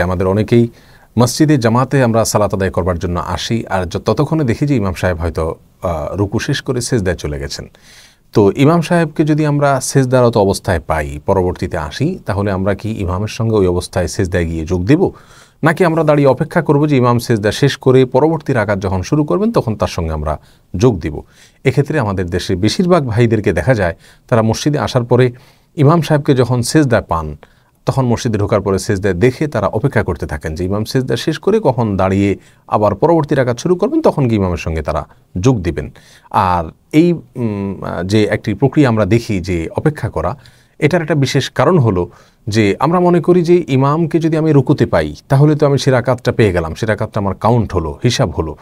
আমাদের অনেকেই মসজিদে জামাতে আমরা সালাত আদায় করবার জন্য আসি, আর ততক্ষণে দেখি যে ইমাম সাহেব হয়তো রুকু শেষ করে সেজদায় চলে গেছেন। তো ইমাম সাহেবকে যদি আমরা সেজদারত অবস্থায় পাই, পরবর্তীতে আসি, তাহলে আমরা কি ইমামের সঙ্গে ওই অবস্থায় সেজদায় গিয়ে যোগ দেব, নাকি আমরা দাঁড়িয়ে অপেক্ষা করব যে ইমাম সেজদা শেষ করে পরবর্তী রাকাত যখন শুরু করবেন তখন তার সঙ্গে আমরা যোগ দিব? এক্ষেত্রে আমাদের দেশে বেশিরভাগ ভাইদেরকে দেখা যায় তারা মসজিদে আসার পরে ইমাম সাহেবকে যখন সেজদায় পান তখন মসজিদে ঢোকার পরে সেজদায় দেখে তারা অপেক্ষা করতে থাকেন যে ইমাম সেজদা শেষ করে কখন দাঁড়িয়ে আবার পরবর্তী রাকাত শুরু করবেন তখন কি ইমামের সঙ্গে তারা যোগ দিবেন। আর এই যে একটি প্রক্রিয়া আমরা দেখি যে অপেক্ষা করা, এটার একটা বিশেষ কারণ হলো যে আমরা মনে করি যে ইমামকে যদি আমি রুকুতে পাই তাহলে তো আমি সে রাকাতটা পেয়ে গেলাম, সে রাকাতটা আমার কাউন্ট হলো, হিসাব হলো।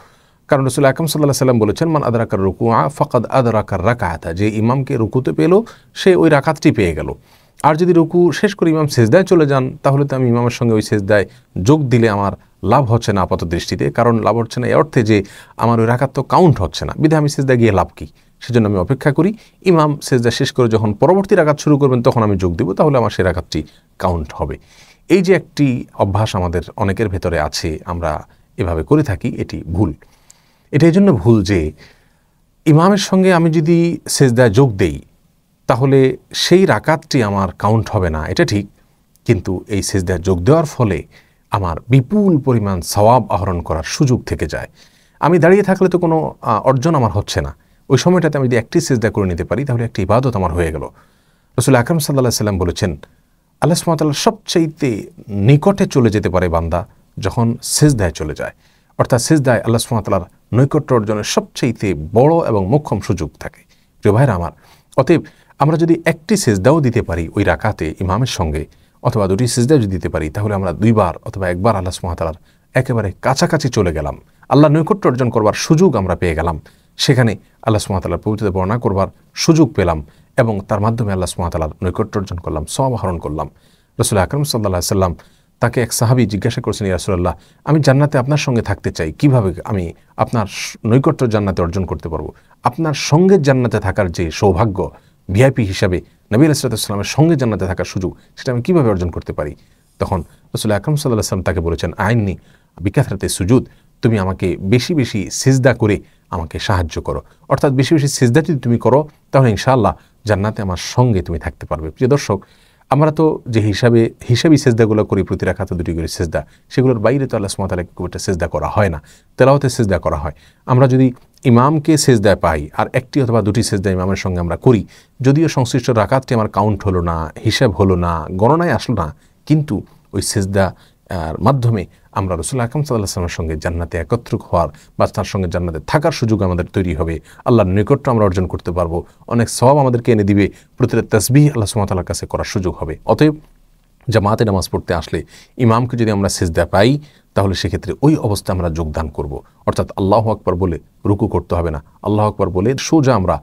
কারণ রাসূল আকরাম সাল্লাল্লাহু আলাইহি ওয়াসাল্লাম বলেছেন, মান আদরাকার রুকুআ ফাকাদ আদরাকার রাকাআতা, যে ইমামকে রুকুতে পেল সে ওই রাকাতটি পেয়ে গেল। আর যদি রুকু শেষ করে ইমাম সেজদায় চলে যান তাহলে তো আমি ইমামের সঙ্গে ওই সেজদায় যোগ দিলে আমার লাভ হচ্ছে না আপাত দৃষ্টিতে। কারণ লাভ হচ্ছে না এই অর্থে যে আমার ওই রাকাত তো কাউন্ট হচ্ছে না, বিধায় আমি সেজদায় গিয়ে লাভ কী? সেজন্য আমি অপেক্ষা করি, ইমাম সেজদা শেষ করে যখন পরবর্তী রাকাত শুরু করবেন তখন আমি যোগ দেব, তাহলে আমার সেই রাকাতটি কাউন্ট হবে। এই যে একটি অভ্যাস আমাদের অনেকের ভেতরে আছে, আমরা এভাবে করে থাকি, এটি ভুল। এটা এই জন্য ভুল যে ইমামের সঙ্গে আমি যদি সেজদায় যোগ দেই তাহলে সেই রাকাতটি আমার কাউন্ট হবে না, এটা ঠিক। কিন্তু এই সেজদায় যোগ দেওয়ার ফলে আমার বিপুল পরিমাণ সওয়াব আহরণ করার সুযোগ থেকে যায়। আমি দাঁড়িয়ে থাকলে তো কোনো অর্জন আমার হচ্ছে না, ওই সময়টাতে আমি যদি একটি সেজদা করে নিতে পারি তাহলে একটি ইবাদত আমার হয়ে গেল। রাসূল আকরাম সাল্লাল্লাহু আলাইহি ওয়াসাল্লাম বলেছেন, আল্লাহ সুবহানাহু ওয়া তাআলার সবচাইতে নিকটে চলে যেতে পারে বান্দা যখন সেজদায় চলে যায়। অর্থাৎ সেজদায় আল্লাহ সুবহানাহু ওয়া তাআলার নৈকট্য অর্জনের সবচাইতে বড় এবং মোক্ষম সুযোগ থাকে। প্রিয় ভাইরা আমার, অতএব আমরা যদি একটি সেজদাও দিতে পারি ওই রাকাতে ইমামের সঙ্গে, অথবা দুটি সেজদাও যদি দিতে পারি, তাহলে আমরা দুইবার অথবা একবার আল্লাহ সুবহানাহু ওয়া তাআলার একেবারে কাছাকাছি চলে গেলাম, আল্লাহ নৈকট্য অর্জন করবার সুযোগ আমরা পেয়ে গেলাম। সেখানে আল্লাহ সুবহানাহু ওয়া তাআলার পবিত্রতা বর্ণনা করবার সুযোগ পেলাম এবং তার মাধ্যমে আল্লাহ সুবহানাহু ওয়া তাআলার নৈকট্য অর্জন করলাম, সওয়াব আহরণ করলাম। রাসূল আকরাম সাল্লাল্লাহু আলাইহি ওয়াসাল্লাম তাকে এক সাহাবী জিজ্ঞাসা করেছেন, ইয়া রাসূলুল্লাহ, আমি জান্নাতে আপনার সঙ্গে থাকতে চাই, কিভাবে আমি আপনার নৈকট্য জান্নাতে অর্জন করতে পারবো? আপনার সঙ্গে জান্নাতে থাকার যে সৌভাগ্য, ভিআইপি হিসাবে নবী আলাইহিস সালামের সঙ্গে জান্নাতে থাকার সুযোগ, সেটা আমি কীভাবে অর্জন করতে পারি? তখন রাসূল আকরাম সাল্লাল্লাহু আলাইহি ওয়াসাল্লাম তাকে বলেছেন, আইননি বিকাথরাতে সুজুদ, তুমি আমাকে বেশি বেশি সিজদা করে আমাকে সাহায্য করো। অর্থাৎ বেশি বেশি সিজদা যদি তুমি করো তাহলে ইনশাআল্লাহ জান্নাতে আমার সঙ্গে তুমি থাকতে পারবে। প্রিয় দর্শক, আমরা তো যে হিসাবি সেজদাগুলো করি, প্রতি রাকাতে দুটি করে সেজদা, সেগুলোর বাইরে তো আল্লাহ সুবহানাহু ওয়া তাআলাকে খুব একটা সেজদা করা হয় না, তেলাওয়াতে সেজদা করা হয়। আমরা যদি ইমামকে সেজদায় পাই আর একটি অথবা দুটি সেজদা ইমামের সঙ্গে আমরা করি, যদিও সংশ্লিষ্ট রাকাতটি আমার কাউন্ট হলো না, হিসাব হলো না, গণনায় আসলো না, কিন্তু ওই সেজদা মাধ্যমে আমরা রাসূল আকরাম সাল্লাল্লাহু আলাইহি ওয়াসাল্লামের সঙ্গে জান্নাতে একত্র হওয়ার বা তার সঙ্গে জান্নাতে থাকার সুযোগ আমাদের তৈরি হবে। আল্লাহর নৈকট্য আমরা অর্জন করতে পারবো, অনেক সওয়াব আমাদেরকে এনে দিবে, প্রতিটা তাসবিহ আল্লাহ সুবহানাহু ওয়া তাআলার কাছে করার সুযোগ হবে। অতএব জামাতে নামাজ পড়তে আসলে ইমামকে যদি আমরা সেজদা পাই তাহলে সেক্ষেত্রে ওই অবস্থা আমরা যোগদান করব। অর্থাৎ আল্লাহু আকবার বলে রুকু করতে হবে না, আল্লাহু আকবার বলে সোজা আমরা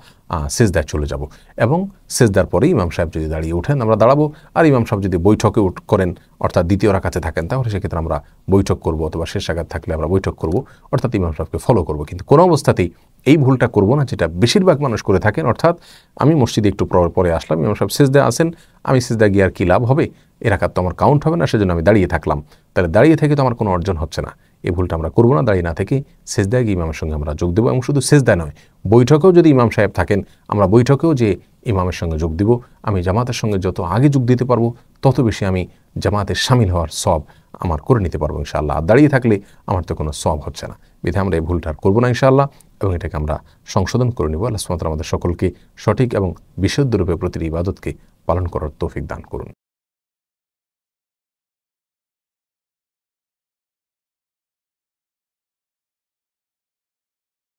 সেজদায় চলে যাব এবং সেজদার পরে ইমাম সাহেব যদি দাঁড়িয়ে ওঠেন আমরা দাঁড়াবো, আর ইমাম সাহেব যদি বৈঠকে করেন অর্থাৎ দ্বিতীয় রাকাতে থাকেন তাহলে সেক্ষেত্রে আমরা বৈঠক করব, অথবা শেষ রাকাত থাকলে আমরা বৈঠক করব, অর্থাৎ ইমাম সাহেবকে ফলো করব। কিন্তু কোনো অবস্থাতেই এই ভুলটা করব না যেটা বেশিরভাগ মানুষ করে থাকেন, অর্থাৎ আমি মসজিদে একটু পরে আসলাম, ইমাম সাহেব সেজদায় আছেন, আমি সেজদায় গিয়ে আর কী লাভ হবে, এ রাকাত তো আমার কাউন্ট হবে না, সেজন্য আমি দাঁড়িয়ে থাকলাম, তাহলে দাঁড়িয়ে থেকে তো আমার কোনো অর্জন হচ্ছে না। এই ভুলটা আমরা করবো না, দাঁড়িয়ে না থেকে সেজদায় গিয়ে ইমামের সঙ্গে আমরা যোগ দেবো। এবং শুধু সেজদায় নয়, বৈঠকেও যদি ইমাম সাহেব থাকেন আমরা বৈঠকেও যে ইমামের সঙ্গে যোগ দিব। আমি জামাতের সঙ্গে যত আগে যোগ দিতে পারবো তত বেশি আমি জামাতে শামিল হওয়ার সওয়াব আমার করে নিতে পারবো ইনশাআল্লাহ। আর দাঁড়িয়ে থাকলে আমার তো কোনো সওয়াব হচ্ছে না, বিধায় আমরা এই ভুলটা আর করবো না ইনশাআল্লাহ, এবং এটাকে আমরা সংশোধন করে নেব। আল্লাহ সুবহানাহু ওয়া তাআলা আমাদের সকলকে সঠিক এবং বিশুদ্ধ রূপে প্রতিটি ইবাদতকে পালন করার তৌফিক দান করুন।